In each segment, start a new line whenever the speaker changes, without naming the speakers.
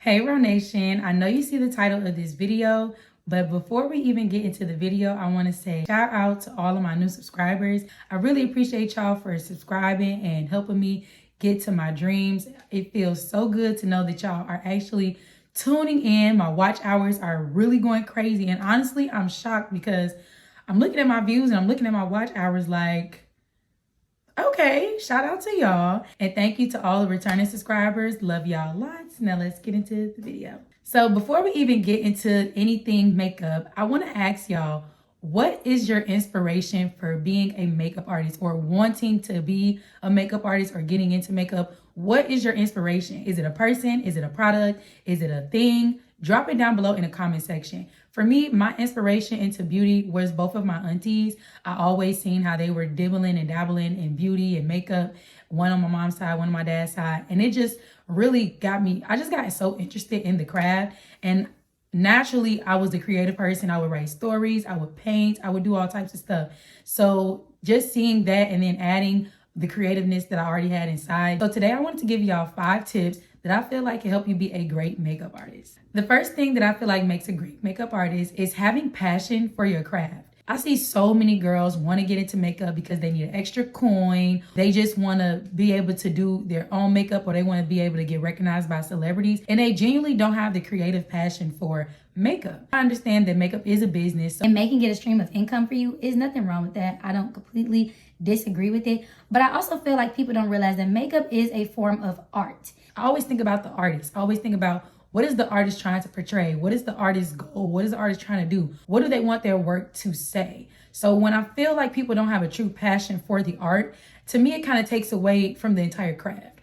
Hey Real Nation, I know you see the title of this video, but before we even get into the video, I want to say shout out to all of my new subscribers. I really appreciate y'all for subscribing and helping me get to my dreams. It feels so good to know that y'all are actually tuning in. My watch hours are really going crazy, and honestly, I'm shocked because I'm looking at my views and I'm looking at my watch hours like, okay, shout out to y'all. And thank you to all the returning subscribers. Love y'all lots. Now let's get into the video. So before we even get into anything makeup, I want to ask y'all, what is your inspiration for being a makeup artist or wanting to be a makeup artist or getting into makeup? What is your inspiration? Is it a person? Is it a product? Is it a thing? Drop it down below in the comment section. For me, my inspiration into beauty was both of my aunties. I always seen how they were dibbling and dabbling in beauty and makeup, one on my mom's side, one on my dad's side. And it just really got me, I just got so interested in the craft. And naturally, I was a creative person. I would write stories, I would paint, I would do all types of stuff. So just seeing that and then adding the creativeness that I already had inside. So today I wanted to give y'all 5 tips that I feel like can help you be a great makeup artist. The first thing that I feel like makes a great makeup artist is having passion for your craft. I see so many girls want to get into makeup because they need an extra coin. They just want to be able to do their own makeup, or they want to be able to get recognized by celebrities, and they genuinely don't have the creative passion for makeup. I understand that makeup is a business, and making it a stream of income for you is nothing wrong with that. I don't completely disagree with it, but I also feel like people don't realize that makeup is a form of art. I always think about the artist. I always think about, what is the artist trying to portray? What is the artist's goal? What is the artist trying to do? What do they want their work to say? So when I feel like people don't have a true passion for the art, to me, it kind of takes away from the entire craft.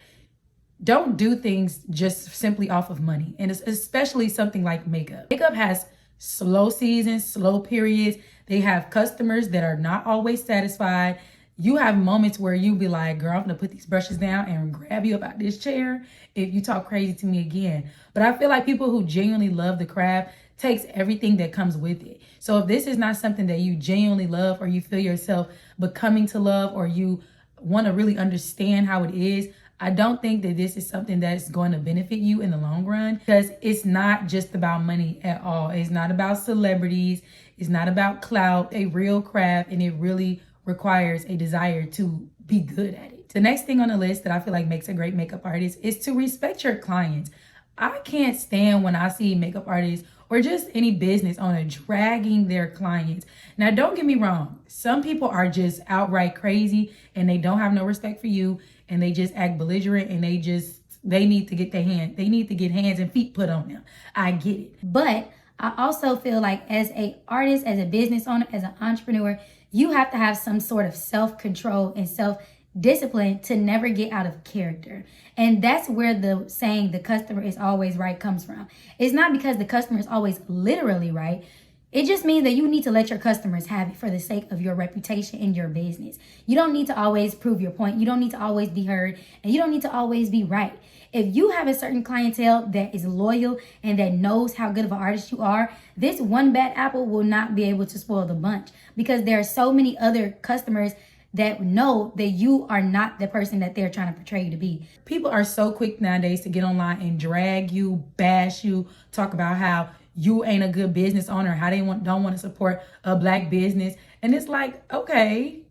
Don't do things just simply off of money. And it's especially something like makeup. Makeup has slow seasons, slow periods. They have customers that are not always satisfied. You have moments where you be like, girl, I'm gonna put these brushes down and grab you about this chair if you talk crazy to me again. But I feel like people who genuinely love the craft takes everything that comes with it. So if this is not something that you genuinely love, or you feel yourself becoming to love, or you want to really understand how it is, I don't think that this is something that's going to benefit you in the long run, because it's not just about money at all. It's not about celebrities. It's not about clout. A real craft, and it really requires a desire to be good at it. The next thing on the list that I feel like makes a great makeup artist is to respect your clients. I can't stand when I see makeup artists or just any business owner dragging their clients. Now, don't get me wrong. Some people are just outright crazy and they don't have no respect for you, and they just act belligerent, and they need to get hands and feet put on them. I get it. But I also feel like as a artist, as a business owner, as an entrepreneur, you have to have some sort of self-control and self-discipline to never get out of character. And that's where the saying, the customer is always right, comes from. It's not because the customer is always literally right. It just means that you need to let your customers have it for the sake of your reputation in your business. You don't need to always prove your point. You don't need to always be heard, and you don't need to always be right. If you have a certain clientele that is loyal and that knows how good of an artist you are, this one bad apple will not be able to spoil the bunch, because there are so many other customers that know that you are not the person that they're trying to portray you to be. People are so quick nowadays to get online and drag you, bash you, talk about how you ain't a good business owner, how they don't want to support a Black business. And it's like, okay.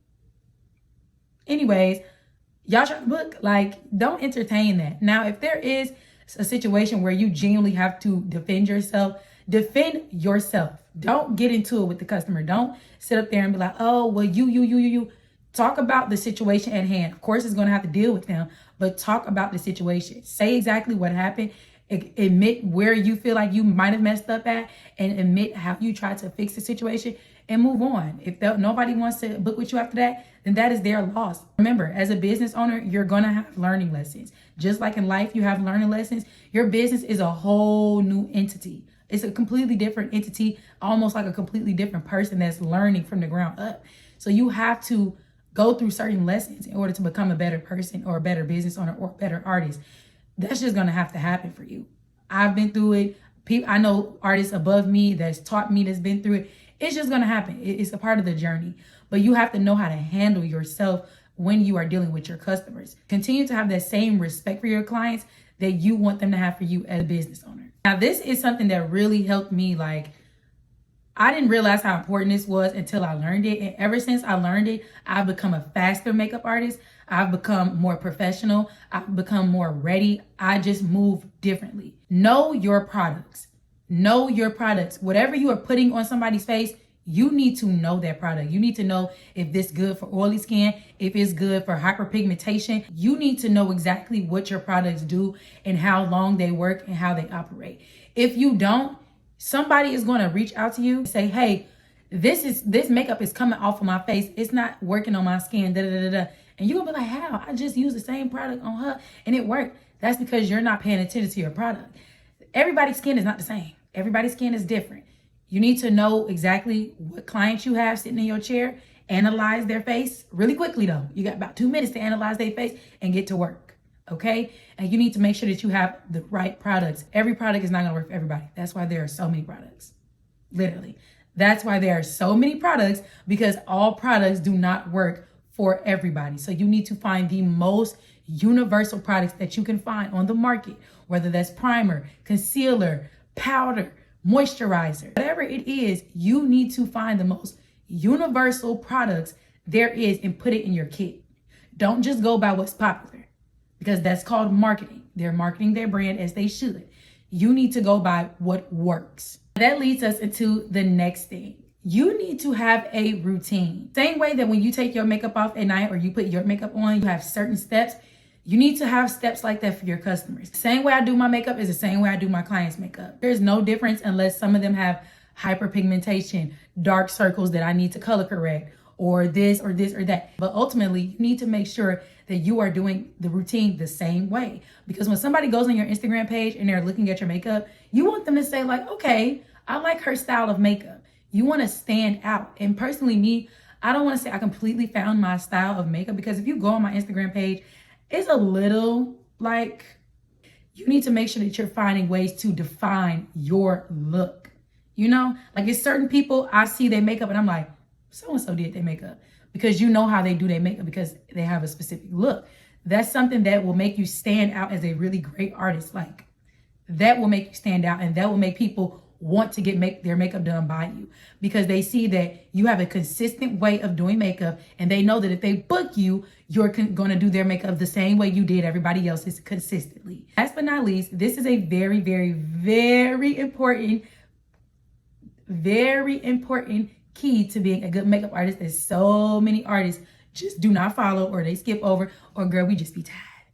Anyways, y'all try to book, like, don't entertain that. Now, if there is a situation where you genuinely have to defend yourself, defend yourself. Don't get into it with the customer. Don't sit up there and be like, oh, well, you. Talk about the situation at hand. Of course, it's going to have to deal with them, but talk about the situation. Say exactly what happened. Admit where you feel like you might have messed up at, and admit how you tried to fix the situation, and move on. If nobody wants to book with you after that, then that is their loss. Remember, as a business owner, you're going to have learning lessons. Just like in life, you have learning lessons. Your business is a whole new entity. It's a completely different entity, almost like a completely different person that's learning from the ground up. So you have to go through certain lessons in order to become a better person, or a better business owner, or a better artist. That's just going to have to happen for you. I've been through it. I know artists above me that's taught me, that's been through it. It's just going to happen. It's a part of the journey. But you have to know how to handle yourself when you are dealing with your customers. Continue to have that same respect for your clients that you want them to have for you as a business owner. Now, this is something that really helped me. Like, I didn't realize how important this was until I learned it. And ever since I learned it, I've become a faster makeup artist. I've become more professional. I've become more ready. I just move differently. Know your products. Know your products. Whatever you are putting on somebody's face, you need to know that product. You need to know if this good for oily skin, if it's good for hyperpigmentation. You need to know exactly what your products do and how long they work and how they operate. If you don't, somebody is going to reach out to you and say, hey, this makeup is coming off of my face. It's not working on my skin. Da, da, da, da. And you're going to be like, how? I just used the same product on her and it worked. That's because you're not paying attention to your product. Everybody's skin is not the same. Everybody's skin is different. You need to know exactly what clients you have sitting in your chair. Analyze their face really quickly though. You got about 2 minutes to analyze their face and get to work. Okay? And you need to make sure that you have the right products. Every product is not going to work for everybody. That's why there are so many products. Literally. That's why there are so many products, because all products do not work for everybody. So you need to find the most universal products that you can find on the market, whether that's primer, concealer, powder, moisturizer, whatever it is. You need to find the most universal products there is and put it in your kit. Don't just go by what's popular, because that's called marketing. They're marketing their brand as they should. You need to go by what works. That leads us into the next thing. You need to have a routine. Same way that when you take your makeup off at night or you put your makeup on, you have certain steps. You need to have steps like that for your customers. The same way I do my makeup is the same way I do my clients' makeup. There's no difference unless some of them have hyperpigmentation, dark circles that I need to color correct, or this or this or that. But ultimately, you need to make sure that you are doing the routine the same way. Because when somebody goes on your Instagram page and they're looking at your makeup, you want them to say like, okay, I like her style of makeup. You want to stand out. And personally, me, I don't want to say I completely found my style of makeup, because if you go on my Instagram page, it's a little like, you need to make sure that you're finding ways to define your look. You know, like it's certain people, I see their makeup and I'm like, so-and-so did their makeup, because you know how they do their makeup because they have a specific look. That's something that will make you stand out as a really great artist. Like that will make you stand out, and that will make people want to get their makeup done by you, because they see that you have a consistent way of doing makeup, and they know that if they book you, you're going to do their makeup the same way you did everybody else's consistently. Last but not least, this is a very, very, very important key to being a good makeup artist that so many artists just do not follow, or they skip over, or girl, we just be tired.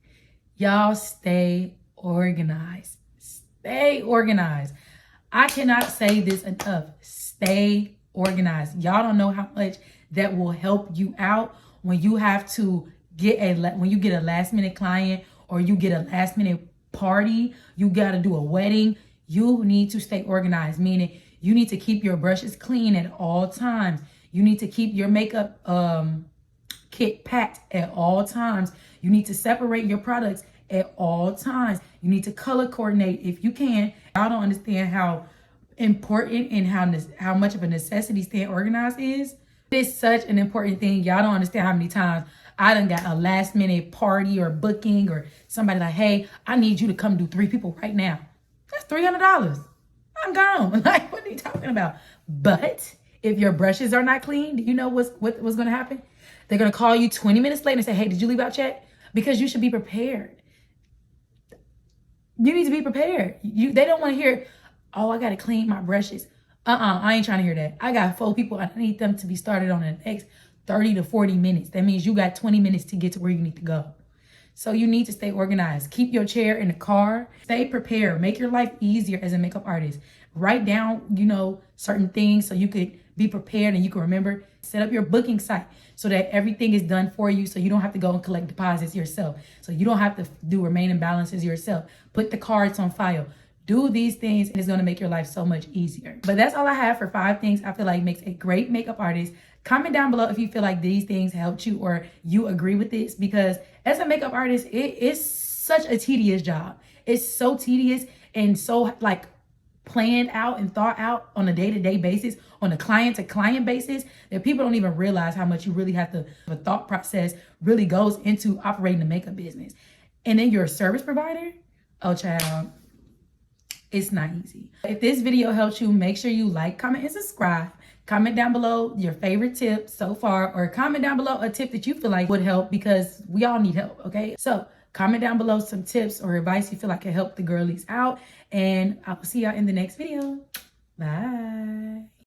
Y'all stay organized. Stay organized. I cannot say this enough. Stay organized. Y'all don't know how much that will help you out when you have to when you get a last minute client, or you get a last minute party, you got to do a wedding. You need to stay organized, meaning you need to keep your brushes clean at all times. You need to keep your makeup kit packed at all times. You need to separate your products at all times. You need to color coordinate if you can. Y'all don't understand how important and how much of a necessity staying organized is. It's such an important thing. Y'all don't understand how many times I done got a last minute party or booking, or somebody like, hey, I need you to come do 3 people right now. That's $300. I'm gone. Like, what are you talking about? But if your brushes are not clean, do you know what's going to happen? They're going to call you 20 minutes later and say, hey, did you leave out check? Because you should be prepared. You need to be prepared. They don't want to hear, oh, I got to clean my brushes. I ain't trying to hear that. I got 4 people. I need them to be started on the next 30 to 40 minutes. That means you got 20 minutes to get to where you need to go. So you need to stay organized. Keep your chair in the car. Stay prepared. Make your life easier as a makeup artist. Write down, certain things so you could be prepared and you can remember. Set up your booking site so that everything is done for you, so you don't have to go and collect deposits yourself. So you don't have to do remaining balances yourself. Put the cards on file. Do these things, and it's going to make your life so much easier. But that's all I have for 5 things I feel like makes a great makeup artist. Comment down below if you feel like these things helped you or you agree with this, because as a makeup artist, it is such a tedious job. It's so tedious and so like planned out and thought out on a day-to-day basis, on a client-to-client basis, that people don't even realize how much you really have to, the thought process really goes into operating the makeup business. And then you're a service provider. Oh, child. It's not easy. If this video helped you, make sure you like, comment, and subscribe. Comment down below your favorite tip so far, or comment down below a tip that you feel like would help, because we all need help, okay? So comment down below some tips or advice you feel like can help the girlies out, and I will see y'all in the next video. Bye.